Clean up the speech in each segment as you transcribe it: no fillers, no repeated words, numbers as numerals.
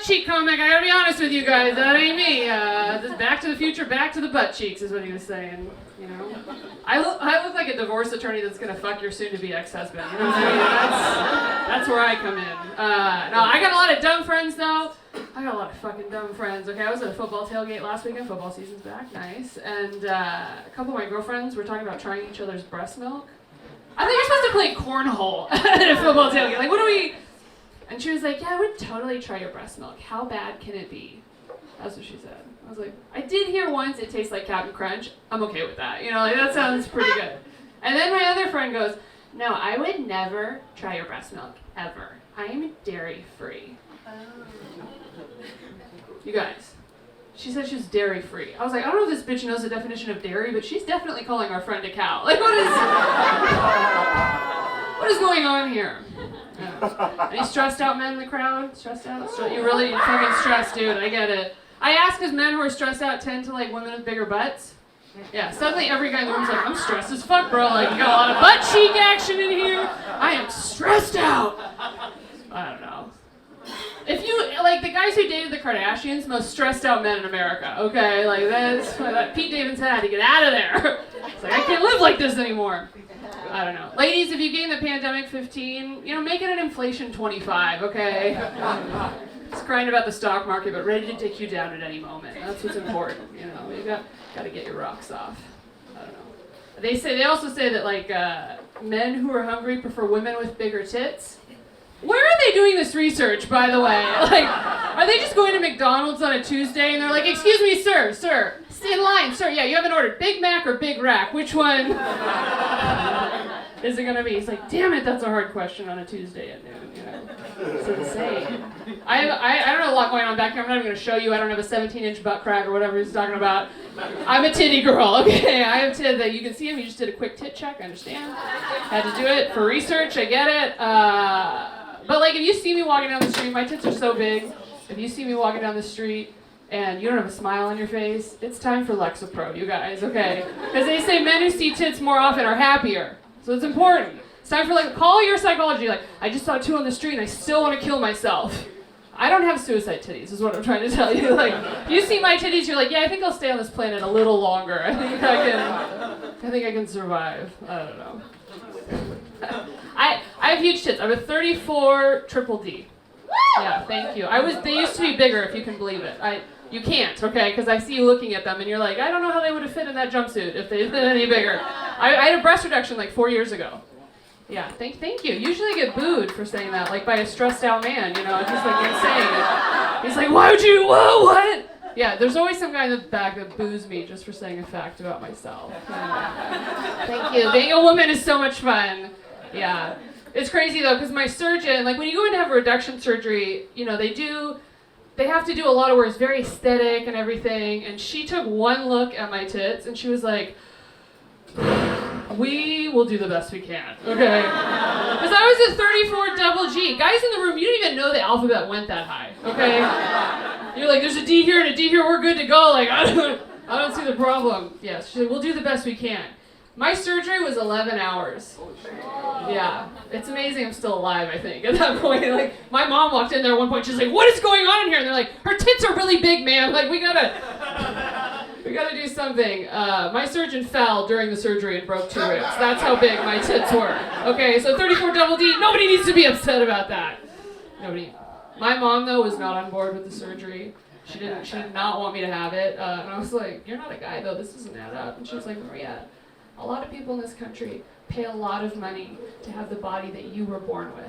cheek comic. I gotta be honest with you guys. That ain't me. This Back to the Future, back to the butt cheeks is what he was saying. You know, I look like a divorce attorney that's gonna fuck your soon-to-be ex-husband. You know what I mean? That's where I come in. No, I got a lot of dumb friends though. I got a lot of fucking dumb friends. Okay, I was at a football tailgate last weekend. Football season's back, nice. And a couple of my girlfriends were talking about trying each other's breast milk. I think you're supposed to play cornhole at a football tailgate. Like, what do we? And she was like, yeah, I would totally try your breast milk. How bad can it be? That's what she said. I was like, I did hear once it tastes like Captain Crunch. I'm okay with that. You know, like that sounds pretty good. And then my other friend goes, no, I would never try your breast milk, ever. I am dairy free. You guys, she said she was dairy free. I was like, I don't know if this bitch knows the definition of dairy, but she's definitely calling our friend a cow. Like, what is going on here? Any stressed out men in the crowd? Stressed out? You really fucking stressed, dude. I get it. I ask because men who are stressed out tend to like women with bigger butts. Yeah, suddenly every guy in the room's like, I'm stressed as fuck, bro. Like, you got a lot of butt cheek action in here. I am stressed out. I don't know. If you, like, the guys who dated the Kardashians, most stressed out men in America, okay? Like, that's what Pete Davidson had to get out of there. It's like, I can't live like this anymore. I don't know. Ladies, if you gain the pandemic 15, you know, make it an inflation 25, okay? Just crying about the stock market, but ready to take you down at any moment. That's what's important, you know? You got to get your rocks off. I don't know. They also say that, like, men who are hungry prefer women with bigger tits. Where are they doing this research, by the way? Like, are they just going to McDonald's on a Tuesday and they're like, excuse me, sir, stay in line, sir, yeah, you haven't ordered Big Mac or Big Rack, which one is it gonna be? He's like, damn it, that's a hard question on a Tuesday at noon, you know? It's insane. I don't know a lot going on back here. I'm not even gonna show you. I don't have a 17-inch butt crack or whatever he's talking about. I'm a titty girl, okay? I have tits that you can see him. You just did a quick tit check, I understand. Had to do it for research, I get it. But like, if you see me walking down the street, my tits are so big. If you see me walking down the street and you don't have a smile on your face, it's time for Lexapro, you guys, okay? Because they say men who see tits more often are happier. So it's important. It's time for, like, call your psychology. Like, I just saw 2 on the street and I still want to kill myself. I don't have suicide titties, is what I'm trying to tell you. Like, if you see my titties, you're like, yeah, I think I'll stay on this planet a little longer. I think I can survive. I don't know. I have huge tits. I'm a 34 triple D. Yeah, thank you. They used to be bigger, if you can believe it. You can't, okay? Because I see you looking at them and you're like, I don't know how they would have fit in that jumpsuit if they'd been any bigger. I had a breast reduction like 4 years ago. Yeah, thank you. Usually I get booed for saying that, like by a stressed out man, you know, it's just like insane. He's like, why would you, whoa, what? Yeah, there's always some guy in the back that boos me just for saying a fact about myself. Thank you. Being a woman is so much fun. Yeah. It's crazy though, because my surgeon, like when you go in to have a reduction surgery, you know, they have to do a lot of work. It's very aesthetic and everything. And she took one look at my tits and she was like, we will do the best we can, okay? Because I was a 34 double G. Guys in the room, you didn't even know the alphabet went that high, okay? You're like, there's a D here and a D here, we're good to go. Like, I don't see the problem. Yes, she's like, we'll do the best we can. My surgery was 11 hours. Yeah, it's amazing I'm still alive, I think, at that point. Like, my mom walked in there at one point, she's like, what is going on in here? And they're like, her tits are really big, ma'am. Like, we gotta do something. My surgeon fell during the surgery and broke 2 ribs. That's how big my tits were. Okay, so 34 double D, nobody needs to be upset about that. Nobody. My mom, though, was not on board with the surgery. She did not want me to have it. And I was like, you're not a guy, though. This doesn't add up. And she was like, Maria, a lot of people in this country pay a lot of money to have the body that you were born with.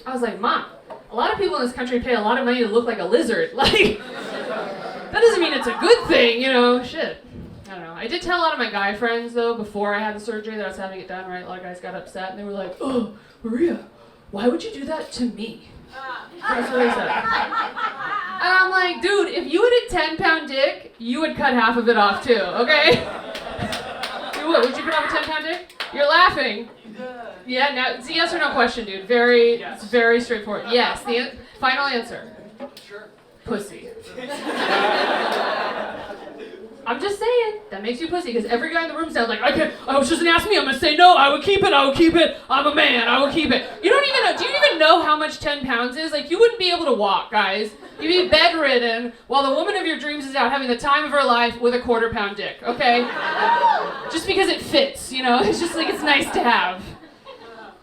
I was like, Mom, a lot of people in this country pay a lot of money to look like a lizard. Like, that doesn't mean it's a good thing, you know? Shit. I don't know. I did tell a lot of my guy friends, though, before I had the surgery that I was having it done, right? A lot of guys got upset, and they were like, oh, Maria, why would you do that to me? That's what they said. And I'm like, dude, if you had a 10-pound dick, you would cut half of it off, too, okay? You would. Would you cut off a 10-pound dick? You're laughing. Yeah, now, it's a yes or no question, dude. It's very straightforward. Yes, the final answer. Sure. Pussy. I'm just saying, that makes you pussy, because every guy in the room sounds like, I was just gonna ask me, I'm gonna say no, I would keep it, I'm a man, I would keep it. You don't even know, do you even know how much 10 pounds is? Like, you wouldn't be able to walk, guys. You'd be bedridden while the woman of your dreams is out having the time of her life with a 1/4 pound dick, okay? Just because it fits, you know? It's just like, it's nice to have.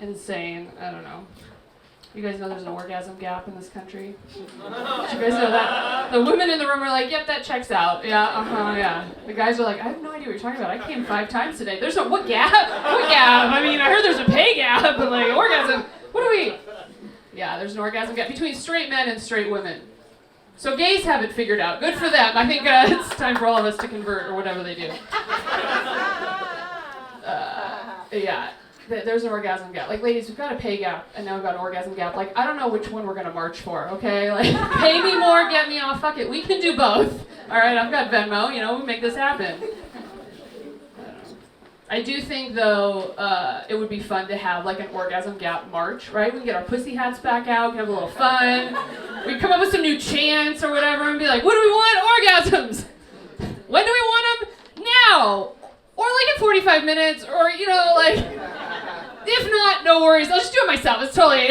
Insane. I don't know. You guys know there's an orgasm gap in this country? Did you guys know that? The women in the room are like, yep, that checks out. Yeah, yeah. The guys are like, I have no idea what you're talking about. I came 5 times today. There's no, what gap? What gap? I mean, I heard there's a pay gap, but like, orgasm. What do we? Yeah, there's an orgasm gap between straight men and straight women. So gays have it figured out. Good for them. I think it's time for all of us to convert or whatever they do. Yeah. There's an orgasm gap. Like, ladies, we've got a pay gap, and now we've got an orgasm gap. Like, I don't know which one we're going to march for, okay? Like, pay me more, get me off, fuck it. We can do both. All right, I've got Venmo, you know, we'll make this happen. I do think, though, it would be fun to have, like, an orgasm gap march, right? We can get our pussy hats back out, we can have a little fun. We can come up with some new chants or whatever and be like, what do we want? Orgasms! When do we want them? Now! Or, like, in 45 minutes, or, you know, like... If not, no worries. I'll just do it myself. It's totally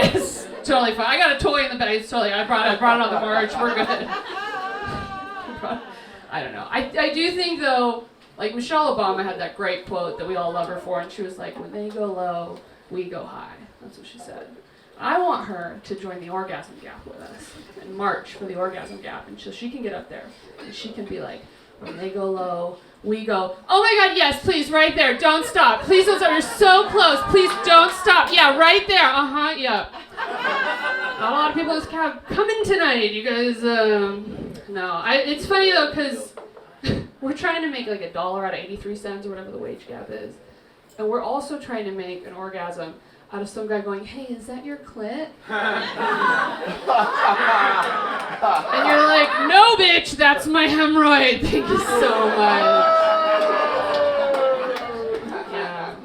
fine. I got a toy in the bag. It's totally. I brought it on the march. We're good. I don't know. I do think though, like Michelle Obama had that great quote that we all love her for, and she was like, "When they go low, we go high." That's what she said. I want her to join the orgasm gap with us and march for the orgasm gap, and so she can get up there and she can be like, "When they go low, we go, oh my God, yes, please, right there, don't stop. Please don't stop, you're so close, please don't stop. Yeah, right there, yeah. Not a lot of people in this cab coming tonight, you guys, no. It's funny though, because we're trying to make like $1 out of 83 cents or whatever the wage gap is. And we're also trying to make an orgasm out of some guy going, hey, is that your clit? And you're like, no, bitch, that's my hemorrhoid. Thank you so much. Yeah.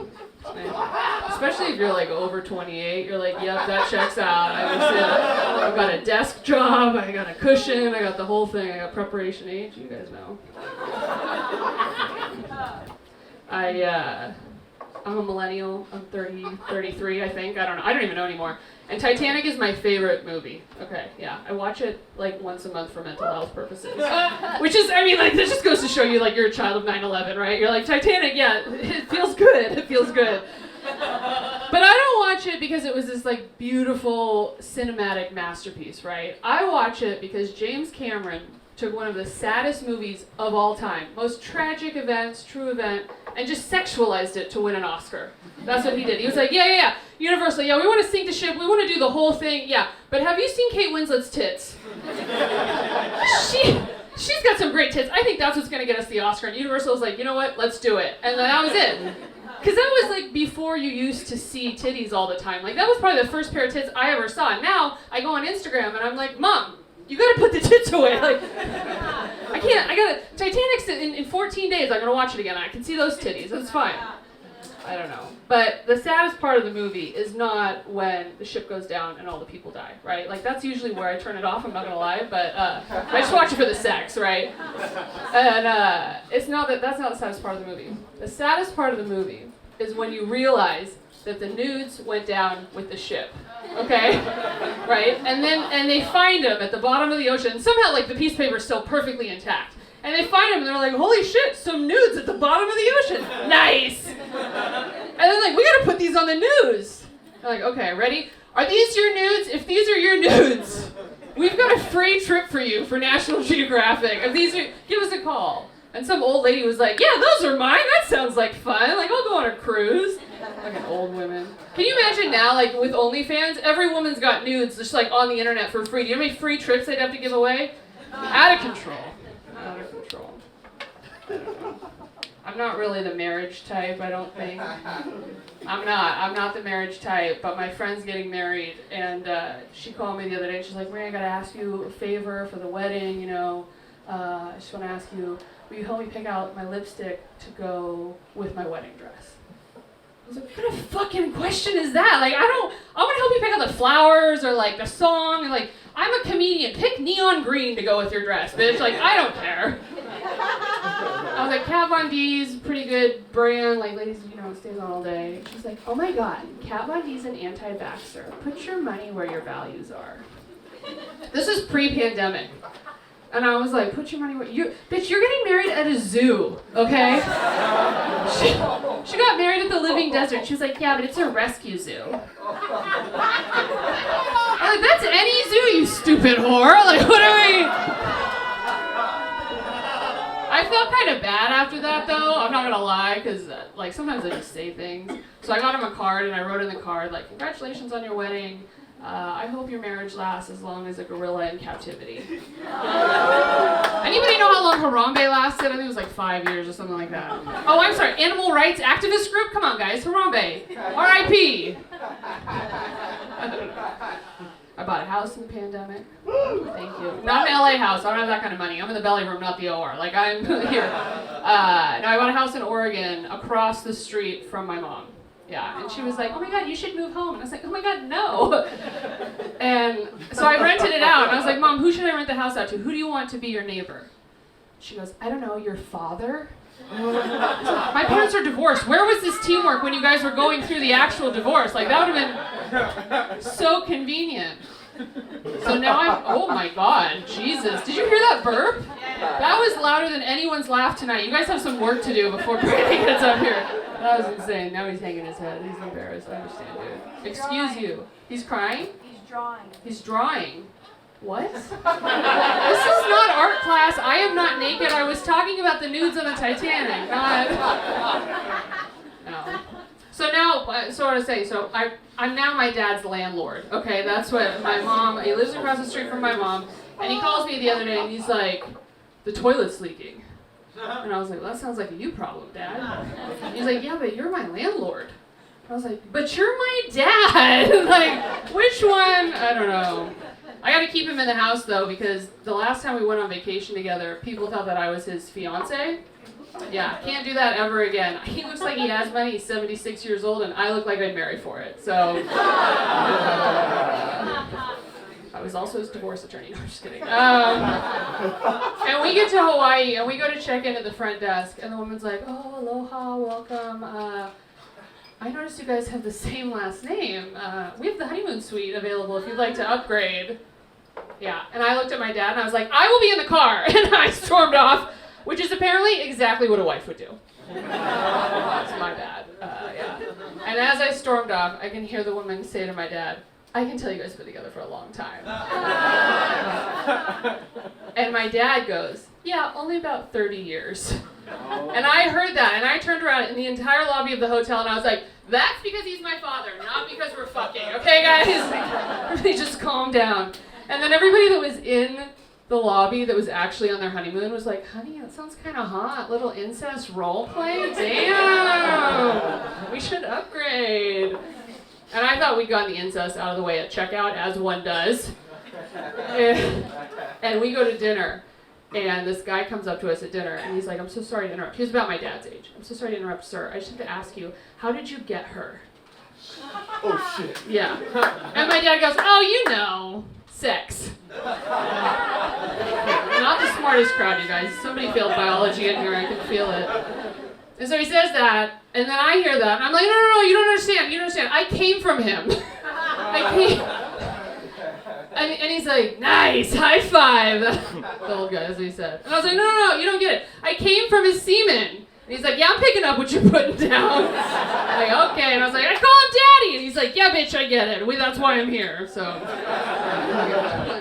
Especially if you're like over 28, you're like, yep, that checks out. I've got a desk job, I got a cushion, I got the whole thing, I got preparation age, you guys know. I'm a millennial. I'm 33, I think. I don't know. I don't even know anymore. And Titanic is my favorite movie. Okay, yeah. I watch it like once a month for mental health purposes. Which is, I mean, like, this just goes to show you, like, you're a child of 9/11, right? You're like, Titanic, yeah, it feels good. It feels good. But I don't watch it because it was this, like, beautiful cinematic masterpiece, right? I watch it because James Cameron took one of the saddest movies of all time, most tragic events, true event, and just sexualized it to win an Oscar. That's what he did. He was like, yeah, Universal, yeah, we want to sink the ship, we want to do the whole thing, yeah, but have you seen Kate Winslet's tits? She's got some great tits. I think that's what's going to get us the Oscar. And Universal was like, you know what, let's do it. And then that was it. Because that was like before you used to see titties all the time. Like that was probably the first pair of tits I ever saw. And now I go on Instagram and I'm like, Mom, you gotta put the tits away. Like, Titanic's in 14 days, I'm gonna watch it again. I can see those titties, it's fine. I don't know. But the saddest part of the movie is not when the ship goes down and all the people die, right? Like, that's usually where I turn it off, I'm not gonna lie, but I just watch it for the sex, right? And that's not the saddest part of the movie. The saddest part of the movie is when you realize that the nudes went down with the ship, okay? Right? And they find them at the bottom of the ocean. Somehow, like, the piece of paper is still perfectly intact. And they find them, and they're like, holy shit, some nudes at the bottom of the ocean. Nice! And they're like, we gotta put these on the news. They're like, okay, ready? Are these your nudes? If these are your nudes, we've got a free trip for you for National Geographic. If these are, give us a call. And some old lady was like, yeah, those are mine. That sounds like fun. Like, I'll go on a cruise. Fucking old women. Can you imagine now, like, with OnlyFans, every woman's got nudes just, like, on the internet for free. Do you know how many free trips they'd have to give away? Out of control. Out of control. I don't know. I'm not really the marriage type, I don't think. I'm not the marriage type, but my friend's getting married, and she called me the other day, and she's like, Maria, I gotta ask you a favor for the wedding, you know. I just wanna ask you, will you help me pick out my lipstick to go with my wedding dress? I was like, what kind of fucking question is that? Like, I want to help you pick out the flowers or like the song, and like, I'm a comedian, pick neon green to go with your dress, bitch. Like, I don't care. I was like, Kat Von D's pretty good brand, like ladies, it stays on all day. She's like, oh my God, Kat Von D's an anti-vaxxer. Put your money where your values are. This is pre-pandemic. And I was like, put your money where bitch, you're getting married at a zoo, okay? She got married at the Living Desert. She was like, yeah, but it's a rescue zoo. I'm like, that's any zoo, you stupid whore. Like, what are we? I felt kind of bad after that, though. I'm not gonna lie, because sometimes I just say things. So I got him a card, and I wrote in the card, like, congratulations on your wedding. I hope your marriage lasts as long as a gorilla in captivity. Anybody know how long Harambe lasted? I think it was like 5 years or something like that. Oh, I'm sorry, animal rights activist group? Come on, guys, Harambe. R.I.P. I bought a house in the pandemic. Thank you. Not an LA house. I don't have that kind of money. I'm in the belly room, not the OR. Like, I'm here. No, I bought a house in Oregon across the street from my mom. Yeah, and she was like, oh my God, you should move home. And I was like, oh my God, no. And so I rented it out. And I was like, Mom, who should I rent the house out to? Who do you want to be your neighbor? She goes, I don't know, your father? My parents are divorced. Where was this teamwork when you guys were going through the actual divorce? Like, that would have been so convenient. So now oh my God, Jesus. Did you hear that burp? That was louder than anyone's laugh tonight. You guys have some work to do before Brandon gets up here. That was insane. Now he's hanging his head. He's embarrassed. I understand, dude. Excuse you. He's crying? He's drawing. He's drawing. What? This is not art class. I am not naked. I was talking about the nudes on the Titanic. No. So now, I'm now my dad's landlord. Okay, that's what my mom, he lives across the street from my mom, and he calls me the other day and he's like, the toilet's leaking. And I was like, well, that sounds like a you problem, Dad. He's like, yeah, but you're my landlord. I was like, but you're my dad. Like, which one? I don't know. I got to keep him in the house, though, because the last time we went on vacation together, people thought that I was his fiance. Yeah, can't do that ever again. He looks like he has money. He's 76 years old, and I look like I'd marry for it. So I was also his divorce attorney. No, I'm just kidding. And we get to Hawaii, and we go to check in at the front desk, and the woman's like, oh, aloha, welcome. I noticed you guys have the same last name. We have the honeymoon suite available if you'd like to upgrade. Yeah, and I looked at my dad, and I was like, I will be in the car. And I stormed off, which is apparently exactly what a wife would do. That's my bad. Yeah. And as I stormed off, I can hear the woman say to my dad, I can tell you guys have been together for a long time. And my dad goes, yeah, only about 30 years. And I heard that, and I turned around in the entire lobby of the hotel, and I was like, that's because he's my father, not because we're fucking. Okay, guys? Everybody just calm down. And then everybody that was in the lobby that was actually on their honeymoon was like, honey, that sounds kind of hot. Little incest role play? Damn! We should upgrade. And I thought we'd gotten the incest out of the way at checkout, as one does. And we go to dinner, and this guy comes up to us at dinner, and he's like, I'm so sorry to interrupt. He was about my dad's age. I'm so sorry to interrupt, sir. I just have to ask you, how did you get her? Oh, shit. Yeah. And my dad goes, oh, you know, sex. Not the smartest crowd, you guys. Somebody failed biology in here. I can feel it. And so he says that, and then I hear that, and I'm like, no, you don't understand. You don't understand. I came from him. And he's like, nice, high five. The old guy, that's what he said. And I was like, no, you don't get it. I came from his semen. And he's like, yeah, I'm picking up what you're putting down. I'm like, okay. And I was like, I call him daddy. And he's like, yeah, bitch, I get it. That's why I'm here. So